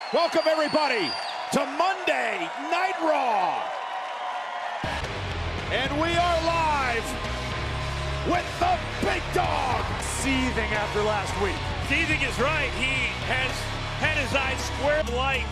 Welcome everybody to Monday Night Raw. And we are live with the big dog. Seething after last week. Seething is right. He has had his eyes square light.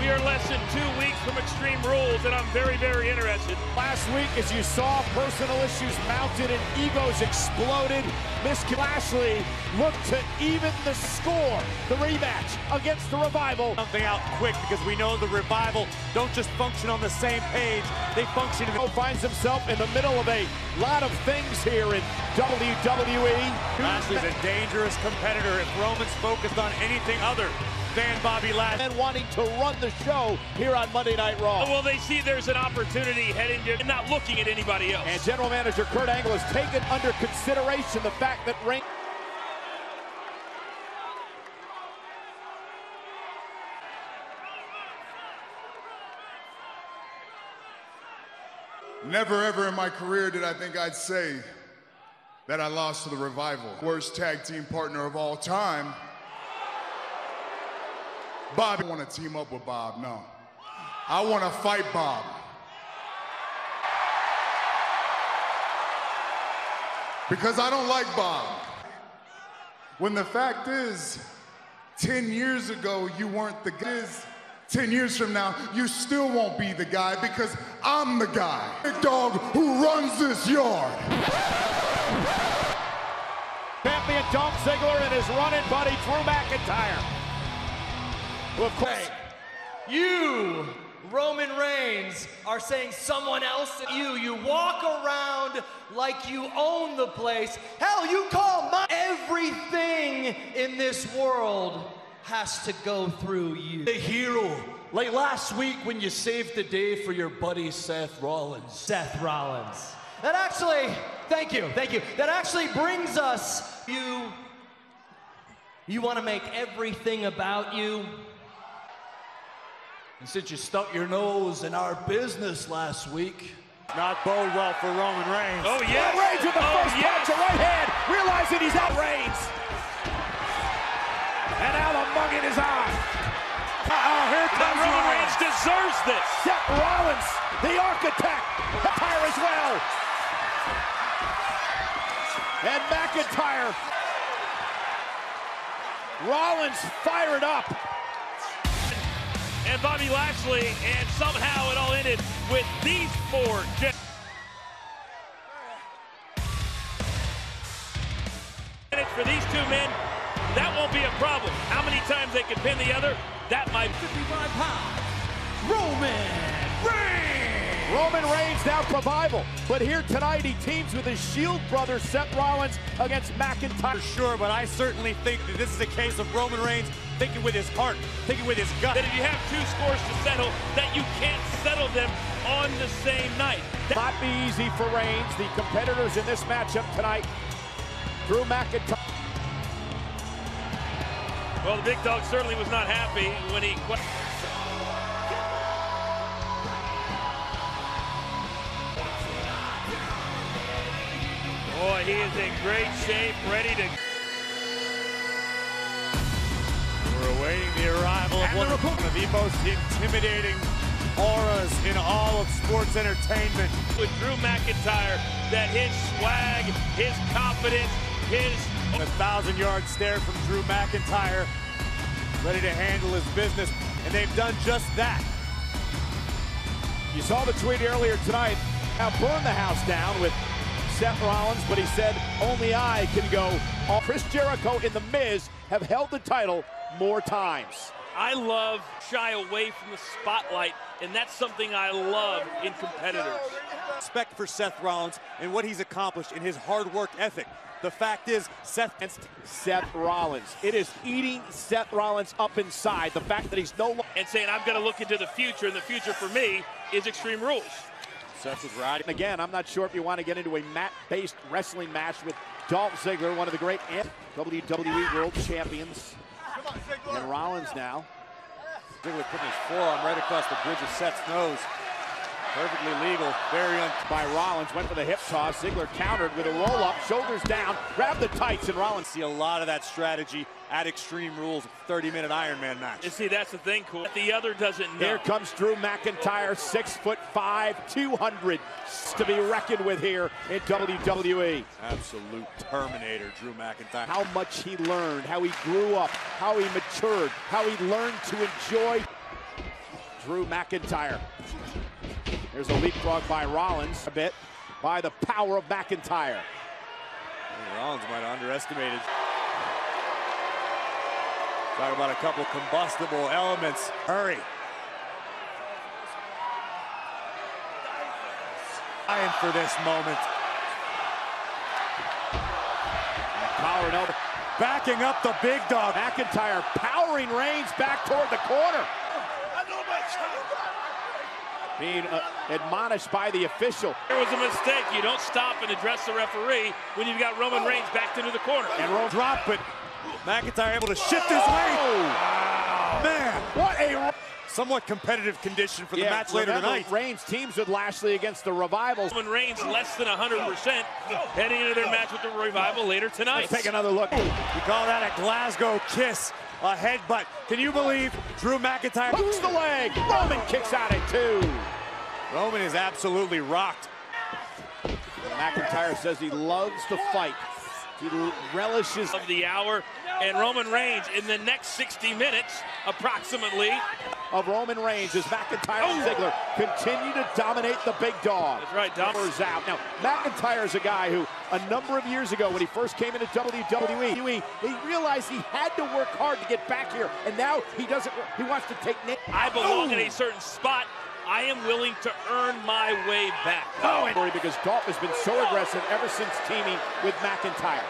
We are less than 2 weeks from Extreme Rules, and I'm very, very interested. Last week, as you saw, personal issues mounted and egos exploded. Miss Lashley looked to even the score. The rematch against the Revival. Something out quick because we know the Revival don't just function on the same page. They function in finds himself in the middle of a lot of things here in WWE. Lashley's a dangerous competitor if Roman's focused on anything other than Bobby Lashley. And wanting to run the show here on Monday Night Raw. Well, they see there's an opportunity heading to not looking at anybody else. And General Manager Kurt Angle has taken under consideration the fact that Reigns. Never ever in my career did I think I'd say that I lost to the Revival. Worst tag team partner of all time. Bob, I don't want to team up with Bob, no. I want to fight Bob. Because I don't like Bob. When the fact is, 10 years ago, you weren't the guy. 10 years from now, you still won't be the guy because I'm the guy. Big dog who runs this yard. Champion Dolph Ziggler and his running buddy Drew McIntyre. Well, of course. You, Roman Reigns, are saying someone else you walk around like you own the place. Hell, you call everything in this world has to go through you. The hero, like last week when you saved the day for your buddy Seth Rollins. Seth Rollins. That actually, thank you. That actually brings us, you want to make everything about you. And since you stuck your nose in our business last week, not bode well for Roman Reigns. Oh, yes. Reigns with the first punch, a right hand, realizing he's out. Reigns. And now the mug in his eye. Here comes Roman Reigns. Deserves this. Seth Rollins, the architect, McIntyre as well. And McIntyre. Rollins fired up. And Bobby Lashley, and somehow it all ended with these four. For these two men, that won't be a problem. How many times they can pin the other, that might. 55 pounds, Roman Reigns! Roman Reigns now Revival, but here tonight he teams with his Shield brother Seth Rollins against McIntyre. For sure, but I certainly think that this is a case of Roman Reigns thinking with his heart, thinking with his gut. That if you have two scores to settle, that you can't settle them on the same night. Not be easy for Reigns. The competitors in this matchup tonight, Drew McIntyre. Well, the big dog certainly was not happy when he. Boy, he is in great shape, ready to. We're awaiting the arrival of one of the most intimidating auras in all of sports entertainment. With Drew McIntyre, that his swag, his confidence, his. A 1,000-yard stare from Drew McIntyre, ready to handle his business, and they've done just that. You saw the tweet earlier tonight. Now burn the house down with Seth Rollins, but he said only I can go. Chris Jericho and The Miz have held the title more times. I love shy away from the spotlight, and that's something I love in competitors. Respect for Seth Rollins and what he's accomplished in his hard work ethic. The fact is, Seth Rollins. It is eating Seth Rollins up inside. The fact that he's no longer. And saying, I'm going to look into the future, and the future for me is Extreme Rules. Seth was riding. Again, I'm not sure if you want to get into a mat-based wrestling match with Dolph Ziggler, one of the great WWE World Champions. And Rollins now. Ziggler putting his forearm right across the bridge of Seth's nose. Perfectly legal, very by Rollins, went for the hip toss. Ziggler countered with a roll-up, shoulders down, grabbed the tights, and Rollins. See a lot of that strategy at Extreme Rules, 30-minute Ironman match. You see, that's the thing, cool. The other doesn't know. Here comes Drew McIntyre, 6'5", 200 to be reckoned with here in WWE. Absolute Terminator, Drew McIntyre. How much he learned, how he grew up, how he matured, how he learned to enjoy Drew McIntyre. There's a leapfrog by Rollins, a bit by the power of McIntyre. Rollins might have underestimated. Talk about a couple combustible elements. Hurry. Dying for this moment. Collar and elbow. Backing up the big dog. McIntyre powering Reigns back toward the corner. Being admonished by the official. There was a mistake. You don't stop and address the referee when you've got Roman Reigns backed into the corner. And Roman dropped, but McIntyre able to shift his weight. Wow. Man, what a somewhat competitive condition for the match later tonight. Reigns teams with Lashley against the Revival. Roman Reigns less than 100% heading into their match with the Revival later tonight. Let's take another look. We call that a Glasgow kiss, a headbutt. Can you believe Drew McIntyre hooks the leg? Roman kicks out at 2. Roman is absolutely rocked. McIntyre says he loves to fight. He relishes of the hour, and Roman Reigns in the next 60 minutes, approximately, of Roman Reigns as McIntyre and Ziggler continue to dominate the big dog. That's right, Dominor's out. Now, McIntyre is a guy who, a number of years ago, when he first came into WWE, he realized he had to work hard to get back here, and now he doesn't. He wants to take. I belong in a certain spot. I am willing to earn my way back. Because Dolph has been so aggressive ever since teaming with McIntyre.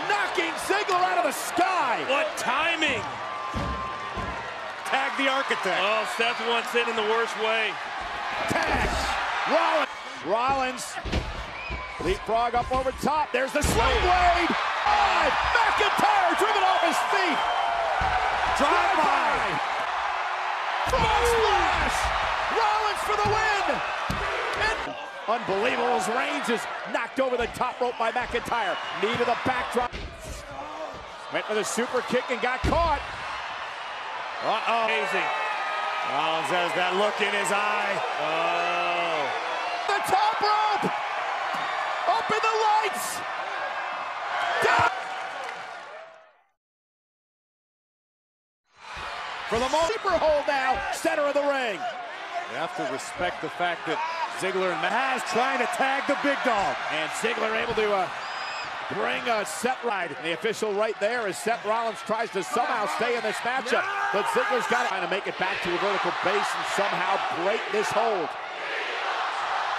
Knocking Ziggler out of the sky. What timing. Tag the architect. Oh, Seth wants it in the worst way. Tag. Rollins. Leapfrog up over top. There's the slide blade. McIntyre driven off his feet. Drive by. Frog splash! Rollins for the win! And unbelievable as Reigns is knocked over the top rope by McIntyre. Knee to the backdrop. Went for the super kick and got caught. Amazing. Rollins has that look in his eye. The top rope! Up in the lights! Down! For the sleeper hold now, center of the ring. You have to respect the fact that Ziggler and Maz trying to tag the big dog. And Ziggler able to bring a Seth ride. And the official right there as Seth Rollins tries to somehow stay in this matchup. But Ziggler's got to try to make it back to a vertical base and somehow break this hold.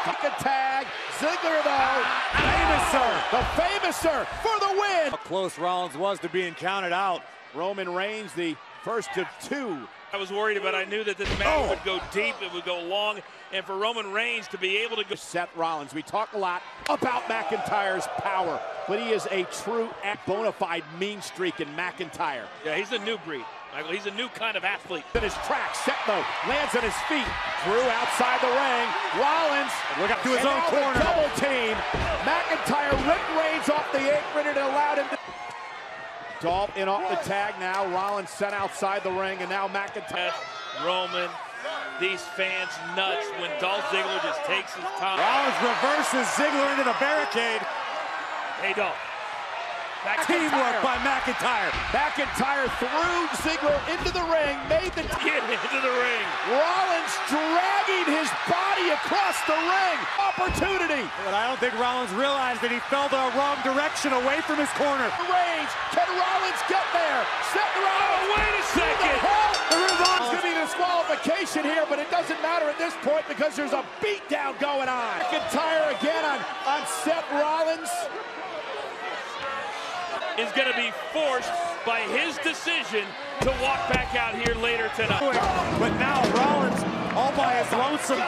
Kick a tag. Ziggler though. Famouser. The Famouser for the win. How close Rollins was to being counted out. Roman Reigns, the first of 2. I was worried about. I knew that this match would go deep, it would go long, and for Roman Reigns to be able to go. Seth Rollins, we talk a lot about McIntyre's power, but he is a true bona fide mean streak in McIntyre. Yeah, he's a new breed, Michael. He's a new kind of athlete. In his track, Seth though lands on his feet. Drew outside the ring. Rollins look up to his own corner. Double team. McIntyre ripped Reigns off the apron and allowed him to. Dolph in off the tag now. Rollins sent outside the ring, and now McIntyre. Roman, these fans nuts when Dolph Ziggler just takes his time. Rollins reverses Ziggler into the barricade. Hey, Dolph. Teamwork by McIntyre. McIntyre threw Ziggler into the ring, made the get into the ring. Rollins dragging his body across the ring. Opportunity. But I don't think Rollins realized that he fell the wrong direction away from his corner. Reigns, can Rollins get there? Seth Rollins. Oh, wait a second. There's going to be disqualification here, but it doesn't matter at this point because there's a beatdown going on. McIntyre again on Seth Rollins. Is going to be forced by his decision to walk back out here later tonight. But now Rollins all by his lonesome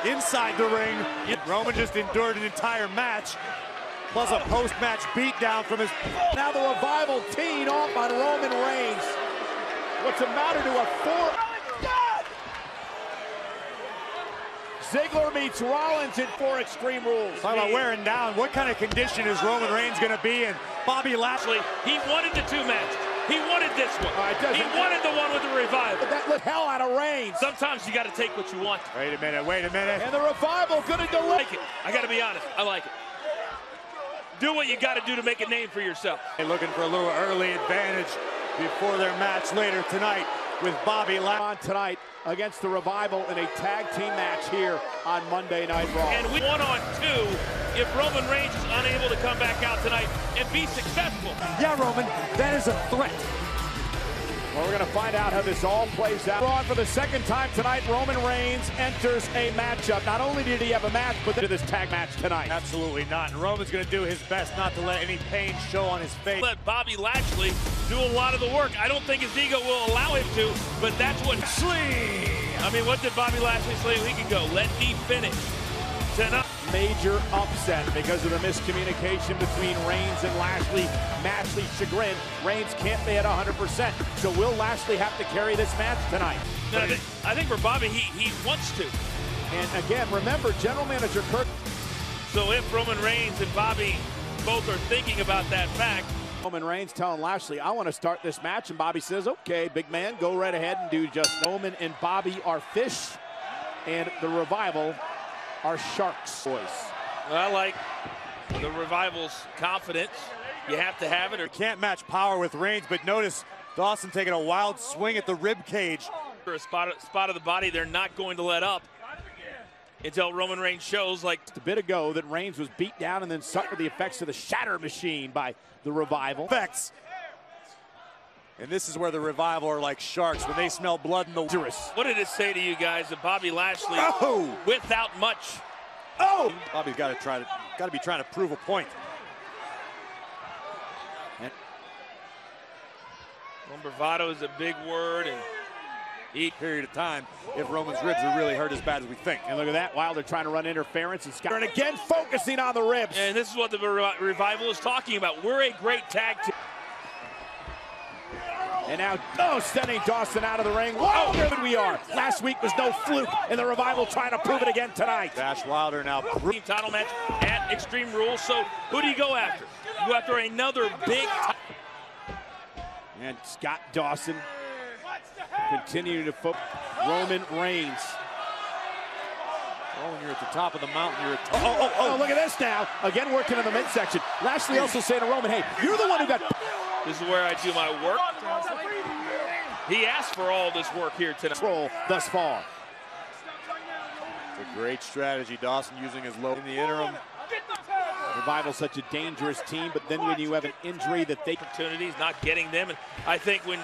inside the ring. Roman just endured an entire match, plus a post-match beatdown from his... Now the Revival teeing off on Roman Reigns. What's the matter to a 4... Ziggler meets Rollins in 4 Extreme Rules. Talk about wearing down. What kind of condition is Roman Reigns going to be in? Bobby Lashley. He wanted the 2 matches. He wanted this one. He wanted the one with the Revival. That looked hell out of Reigns. Sometimes you got to take what you want. Wait a minute, wait a minute. And the Revival gonna delay. I like it. I got to be honest. I like it. Do what you got to do to make a name for yourself. They're looking for a little early advantage before their match later tonight with Bobby Lashley. On tonight against the Revival in a tag team match here on Monday Night Raw. And we 1-on-2 if Roman Reigns is unable to come back out tonight and be successful. Yeah, Roman, that is a threat. Well, we're going to find out how this all plays out. On for the second time tonight, Roman Reigns enters a matchup. Not only did he have a match, but this tag match tonight. Absolutely not. And Roman's going to do his best not to let any pain show on his face. Let Bobby Lashley do a lot of the work. I don't think his ego will allow him to, but that's what... I mean, what did Bobby Lashley say a week ago? Let me finish. Tonight. Major upset because of the miscommunication between Reigns and Lashley. Lashley's chagrin. Reigns can't be at 100%. So will Lashley have to carry this match tonight? No, I think for Bobby, he wants to. And again, remember, General Manager Kirk. So if Roman Reigns and Bobby both are thinking about that fact. Roman Reigns telling Lashley, I want to start this match. And Bobby says, okay, big man, go right ahead and do just. Roman and Bobby are fish. And the Revival are sharks, boys. I like the Revival's confidence. You have to have it. Or can't match power with Reigns, but notice Dawson taking a wild swing at the rib cage. For a spot of the body, they're not going to let up until Roman Reigns shows like a bit ago that Reigns was beat down and then suffered the effects of the Shatter Machine by the Revival. Effects. And this is where the Revival are like sharks when they smell blood in the water. What did it say to you guys that Bobby Lashley, without much? Bobby's got to be trying to prove a point. Bravado is a big word, and period of time if Roman's ribs are really hurt as bad as we think. And look at that, Wilder trying to run interference, and again focusing on the ribs. And this is what the Revival is talking about. We're a great tag team. And now, sending Dawson out of the ring. Whoa, here we are. Last week was no fluke, and the Revival trying to prove it again tonight. Dash Wilder now. Title match at Extreme Rules. So who do you go after? You go after another big. And Scott Dawson continuing to focus. Roman Reigns. Oh, when you're at the top of the mountain, you're at oh, look at this now. Again, working in the midsection. Lashley also saying to Roman, hey, you're the one who got... This is where I do my work. He asked for all this work here tonight. Control thus far. It's a great strategy. Dawson using his low in the interim. Revival's such a dangerous team, but then when you have an injury that they... Opportunities, not getting them. And I think when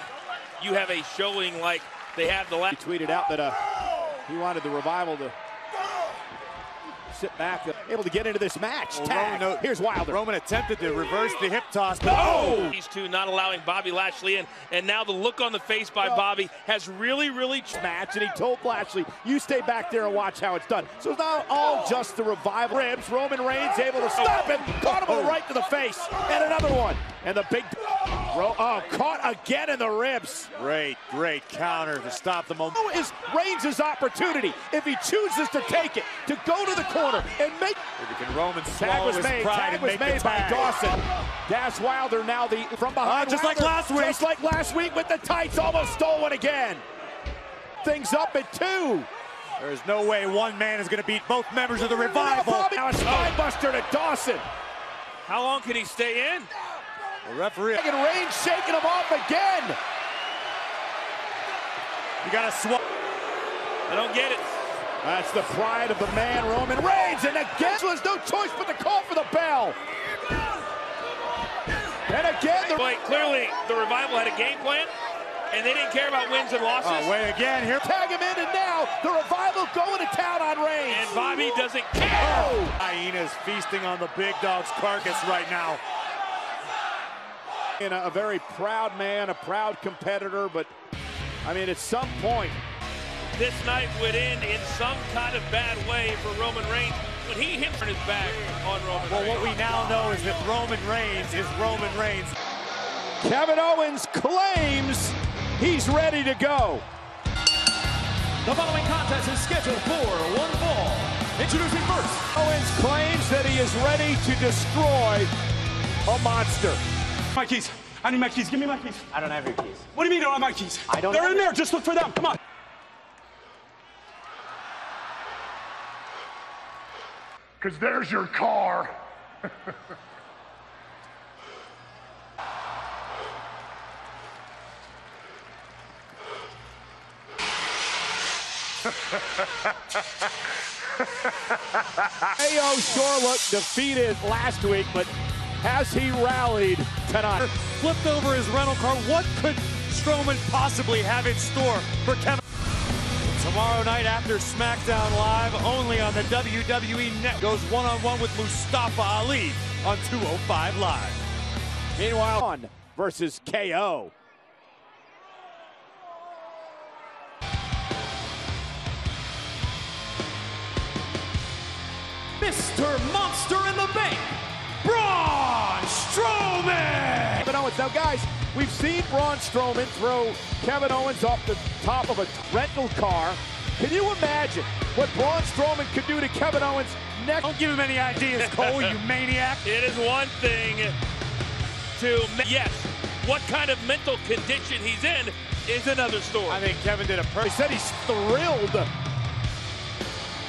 you have a showing like they have the last... He tweeted out that he wanted the Revival to sit back, able to get into this match. Tag. Here's Wilder. Roman attempted to reverse the hip toss, but these two not allowing Bobby Lashley in, and now the look on the face by Bobby has really match, and he told Lashley, you stay back there and watch how it's done. So it's not all just the Revival ribs. Roman Reigns able to stop him, caught him right to the face, and another one. And the big, caught again in the ribs. Great counter to stop the momentum. Is Reigns' opportunity, if he chooses to take it, to go to the corner and make... Can Roman swallow his pride and make the tag? By Dawson. Dash Wilder now from behind. Just like last week. Just like last week with the tights, almost stolen again. Things up at 2. There's no way one man is going to beat both members of the Revival. Now a spine buster to Dawson. How long can he stay in? The referee. And Reigns shaking him off again. You got to swap. I don't get it. That's the pride of the man, Roman Reigns, and again, there's no choice but to call for the bell. And again, clearly the Revival had a game plan, and they didn't care about wins and losses. Wait again here. Tag him in, and now the Revival going to town on Reigns. And Bobby doesn't care. Hyena's feasting on the big dog's carcass right now. And a very proud man, a proud competitor, but I mean, at some point, this night would end in some kind of bad way for Roman Reigns when he hits his back on Roman Reigns. Well, what we now know is that Roman Reigns is Roman Reigns. Kevin Owens claims he's ready to go. The following contest is scheduled for one fall. Introducing first. Owens claims that he is ready to destroy a monster. My keys. I need my keys. Give me my keys. I don't have your keys. What do you mean you don't have my keys? I don't. They're in there. Just look for them. Come on. Because there's your car. KO sure looked defeated last week, but has he rallied tonight? Flipped over his rental car. What could Strowman possibly have in store for Kevin? Tomorrow night after SmackDown Live, only on the WWE Net, goes one-on-one with Mustafa Ali on 205 Live. Meanwhile, on versus KO. Mr. Monster in the Bank, Braun Strowman! Kevin Owens. Now, guys, we've seen Braun Strowman throw Kevin Owens off the top of a rental car. Can you imagine what Braun Strowman could do to Kevin Owens next? Don't give him any ideas, Cole, you maniac. It is one thing to, yes, what kind of mental condition he's in is another story. I think Kevin did a He said he's thrilled.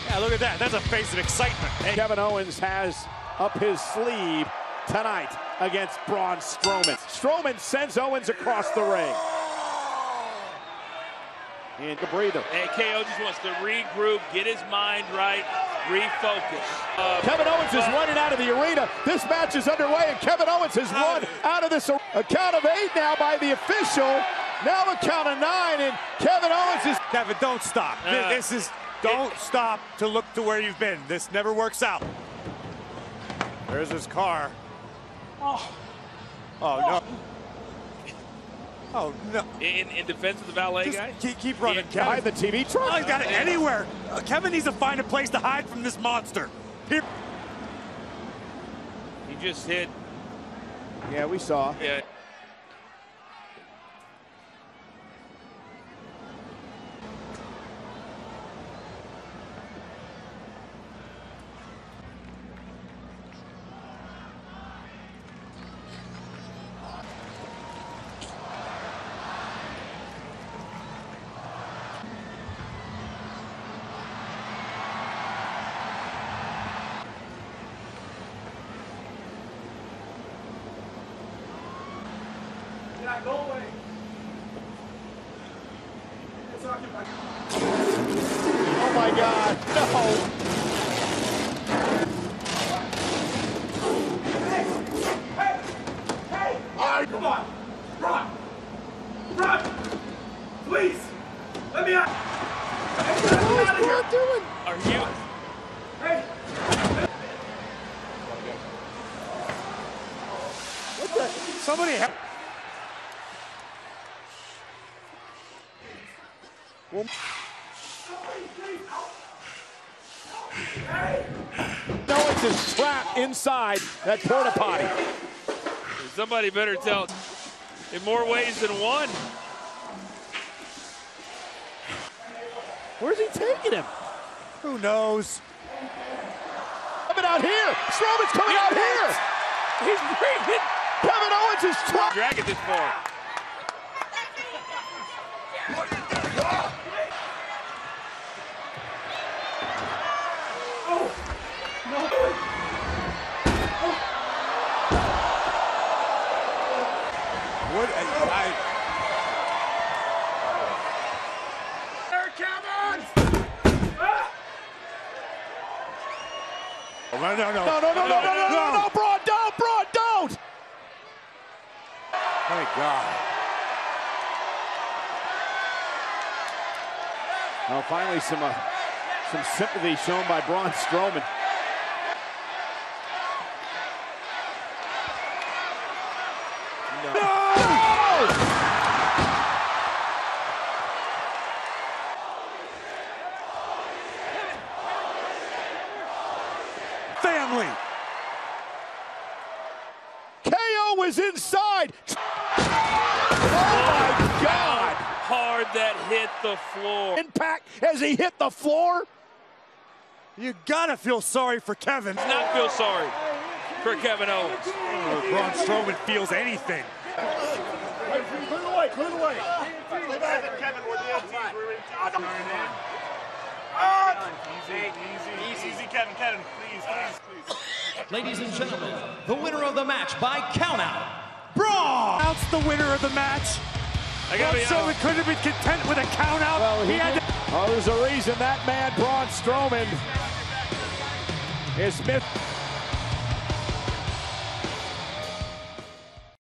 Yeah, look at that. That's a face of excitement. Hey. Kevin Owens has up his sleeve tonight against Braun Strowman. Strowman sends Owens across the ring. And the breather. And KO just wants to regroup, get his mind right, refocus. Kevin Owens is running out of the arena. This match is underway, and Kevin Owens has run out of this. A count of 8 now by the official. Now a count of 9, and Kevin Owens is... Kevin, don't stop. Don't stop to look to where you've been. This never works out. There's his car. Oh no. Oh, no. In defense of the valet guy? Keep running, Kevin. behind the TV truck. Oh, he's got it anywhere. Kevin needs to find a place to hide from this monster. Here. He just hit. Yeah, we saw. Yeah. Go away. It's occupied. Oh my God, no. Hey! All right, come on. Run! Please! Let me out! What is Braun doing? Are you? Hey! What the? Somebody help. Well, Owens is trapped inside that porta potty. Somebody better tell in more ways than one. Where's he taking him? Who knows? Coming out here. Strowman's coming out here. He's bringing. Kevin Owens is trapped. Dragging this forward. What? No, Braun, don't! Thank God. Well, finally some sympathy shown by Braun Strowman. No! Family. KO was inside. Oh my God! Hard that hit the floor. Impact as he hit the floor. You gotta feel sorry for Kevin. Does not feel sorry for Kevin Owens. Braun Strowman feels anything. Clear the way, clear the way. Kevin, we're the MTs. Easy, Kevin, please. Ladies and gentlemen, the winner of the match by countout, Braun! Announce the winner of the match. Braun Strowman couldn't have been content with a count out. Well, he had to... there's a reason that man, Braun Strowman, is Smith.